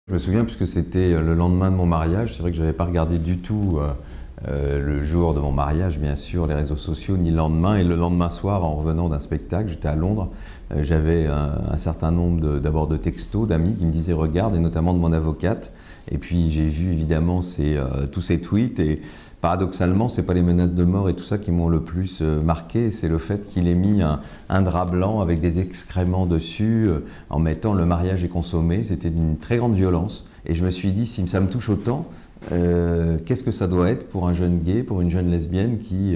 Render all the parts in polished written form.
Je me souviens puisque c'était le lendemain de mon mariage, c'est vrai que je n'avais pas regardé du tout le jour de mon mariage, bien sûr, les réseaux sociaux, ni le lendemain. Et le lendemain soir, en revenant d'un spectacle, j'étais à Londres, j'avais un certain nombre d'abord de textos d'amis qui me disaient regarde, et notamment de mon avocate. Et puis j'ai vu évidemment tous ces tweets et paradoxalement, c'est pas les menaces de mort et tout ça qui m'ont le plus marqué, c'est le fait qu'il ait mis un drap blanc avec des excréments dessus en mettant le mariage est consommé. C'était d'une très grande violence. Et je me suis dit, si ça me touche autant, qu'est-ce que ça doit être pour un jeune gay, pour une jeune lesbienne qui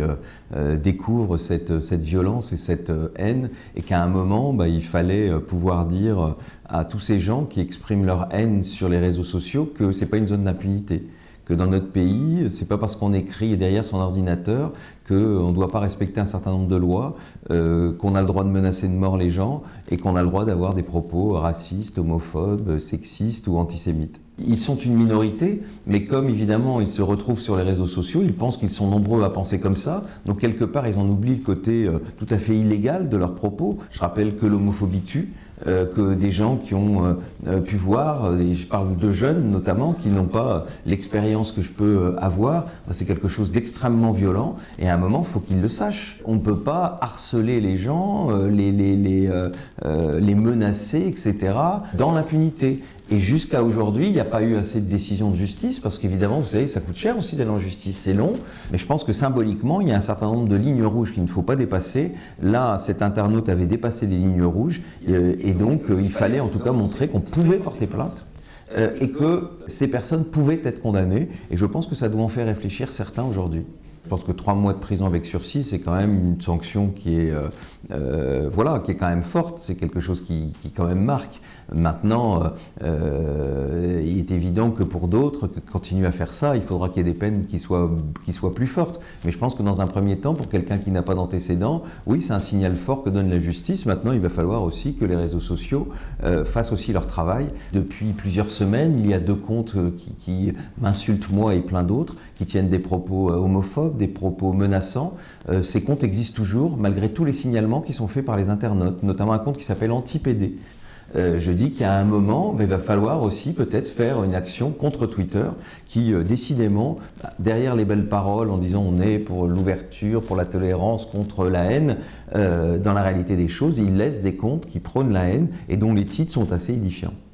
découvre cette violence et cette haine, et qu'à un moment, il fallait pouvoir dire à tous ces gens qui expriment leur haine sur les réseaux sociaux que c'est pas une zone d'impunité. Que dans notre pays, c'est pas parce qu'on écrit derrière son ordinateur qu'on ne doit pas respecter un certain nombre de lois, qu'on a le droit de menacer de mort les gens et qu'on a le droit d'avoir des propos racistes, homophobes, sexistes ou antisémites. Ils sont une minorité, mais comme évidemment ils se retrouvent sur les réseaux sociaux, ils pensent qu'ils sont nombreux à penser comme ça, donc quelque part ils en oublient le côté tout à fait illégal de leurs propos. Je rappelle que l'homophobie tue, que des gens qui ont pu voir, et je parle de jeunes notamment, qui n'ont pas l'expérience que je peux avoir, c'est quelque chose d'extrêmement violent, et à un moment il faut qu'ils le sachent. On ne peut pas harceler les gens, les menacer, etc., dans l'impunité. Et jusqu'à aujourd'hui, il n'y a pas eu assez de décisions de justice, parce qu'évidemment, vous savez, ça coûte cher aussi d'aller en justice, c'est long, mais je pense que symboliquement, il y a un certain nombre de lignes rouges qu'il ne faut pas dépasser. Là, cet internaute avait dépassé les lignes rouges, et donc il fallait en tout cas montrer qu'on pouvait porter plainte, et que ces personnes pouvaient être condamnées, et je pense que ça doit en faire réfléchir certains aujourd'hui. Je pense que 3 mois de prison avec sursis, c'est quand même une sanction qui est, qui est quand même forte. C'est quelque chose qui quand même marque. Maintenant, il est évident que pour d'autres, qui continuent à faire ça, il faudra qu'il y ait des peines qui soient plus fortes. Mais je pense que dans un premier temps, pour quelqu'un qui n'a pas d'antécédent, oui, c'est un signal fort que donne la justice. Maintenant, il va falloir aussi que les réseaux sociaux fassent aussi leur travail. Depuis plusieurs semaines, il y a 2 comptes qui m'insultent moi et plein d'autres, qui tiennent des propos homophobes, des propos menaçants. Ces comptes existent toujours, malgré tous les signalements qui sont faits par les internautes, notamment un compte qui s'appelle Anti-PD. Je dis qu'à un moment, il va falloir aussi peut-être faire une action contre Twitter qui, décidément, derrière les belles paroles en disant on est pour l'ouverture, pour la tolérance, contre la haine, dans la réalité des choses, il laisse des comptes qui prônent la haine et dont les titres sont assez édifiants.